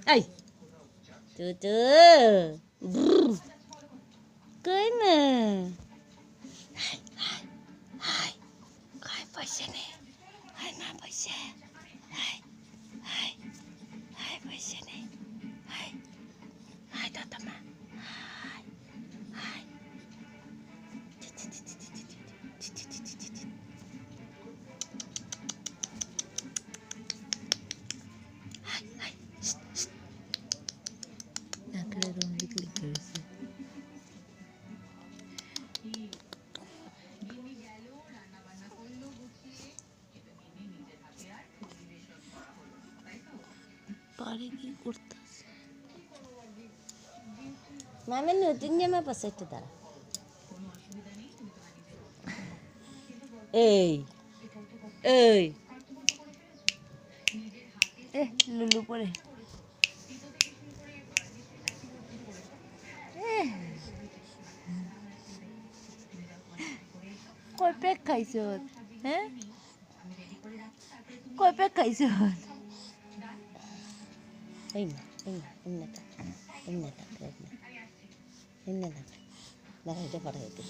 Ai, tu, brr, kơi nè, hai, hai phải xe nè, hai mà phải xe, hai, hai, hai phải xe nè, hai tao mà, hai, Nakala rong little girls. পারে কি করতেছে? মামা নতুন জামা পরছে একটু দাঁড়া। এই এই লুলু পরে কয় প্যাক খাইছ? হ্যাঁ, কয় প্যাক খাইছ? এই না এমনি থাক এমনি থাক দাঁড়াইতে পাঠাইতে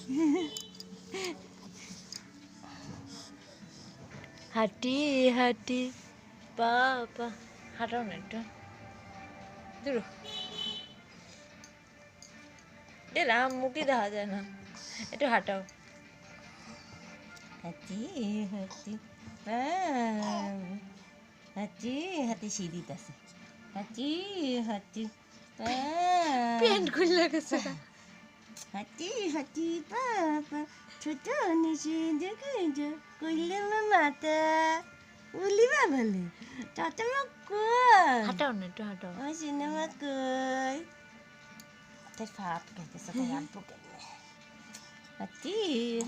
হাঁটি হাঁটি বাবা, হাঁটাও না একটু দূর এলাম, মুখই দেখা যায় না, একটু হাঁটাও। হাতি হাতি হাতি হাতি সিঁড়িতে আছে হাতি হাতি প্যান্ট খুলে গেছে। হাতি হাতি বাবা ছোট নিচে দেখে করলে মাথা উলি বাবালে চাচামা কই হাঁটাও না একটু হাঁটাও। ওই সিনেমা কই তাই ফাট খাইতেছে কই আনবো কেমনে হাতি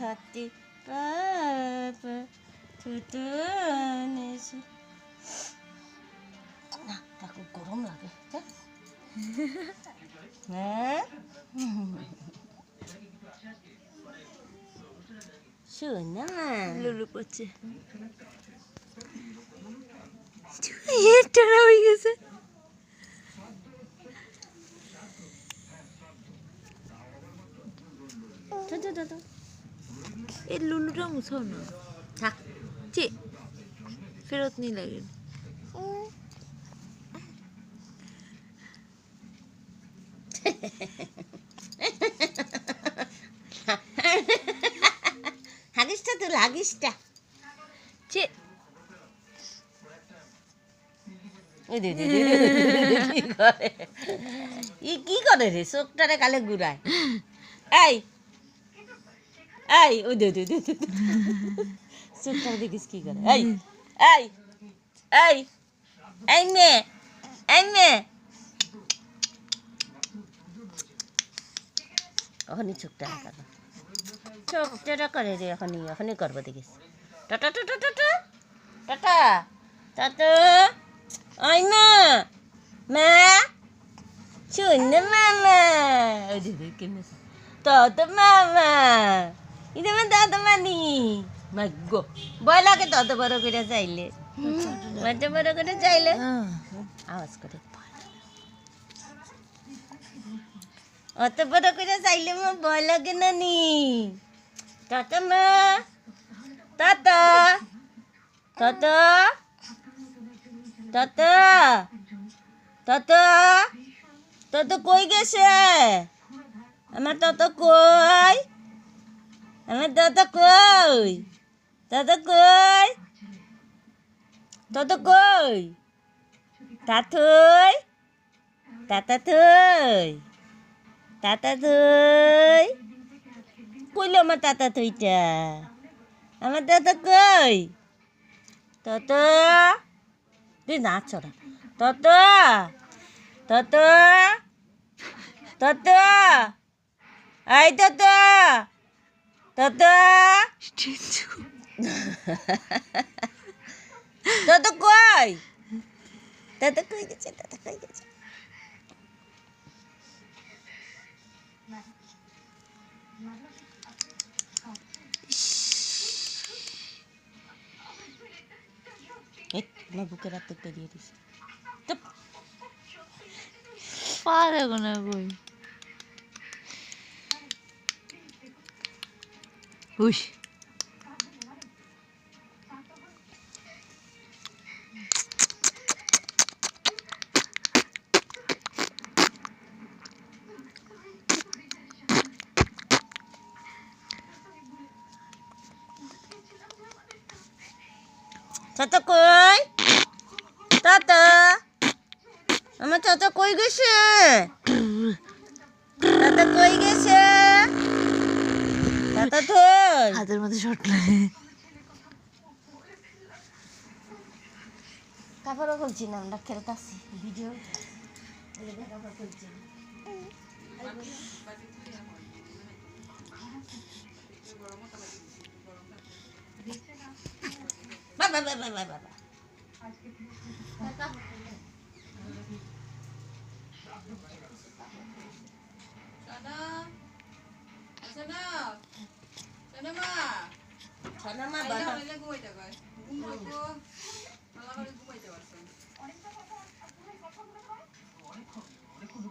হাতি বাবা ছোট নিচে না তাকে গরম লাগে হ্যাঁ শোনা লুলু পড়ছে, টানা হয়ে গেছে। এই লুলুটা মুছাও না, থাক চে ফেরত নিয়ে লাগে। হাগিসটা তো লাগিসটা চে ওই দে কি করে ই কি করে রে চোখটারে কালে ঘুরায় এই এই ওই দে চোখটারে দেখিস কি করে এই এই এই এই মেয়ে এখনই চোখটারে করবো চোখটারে করে রে এখনই করবো দেখিস tata tata tata tata tata ওই মা শূন্য মামা ওই দে কেমন তত মামা এটা আমার দাদা মানি মাগো ভয় লাগে তত বড় করে চাইলে অত বড় করে চাইলে আওয়াজ করে অত বড় করে চাইলে আমার ভয় লাগে না নি তত মা তত তত তত তত তত কই গেছে আমার তত কই আমার তত কই তত কই তত কই তাথই তাতা থই তাতা থই কইল আমার তাতা থইটা আমার তাতা কই তত তুই নাচ চড়া তত তত তত এই তত তত তত কই গেছে এই আমার বুকের হাত দিয়ে দিয়েছিস পা দেখো না কই উস চাচা কই চাচা আমার চাচা কই গেছে চাচা কই গেছে চাচা তো হাতের মধ্যে শর্ট লাগে কাপড়ও খুলছি না আমরা খেলতেছি ভিডিও কাপড় খুলছি বাবা বাবা বাবা বাবা ছানা মা বাবা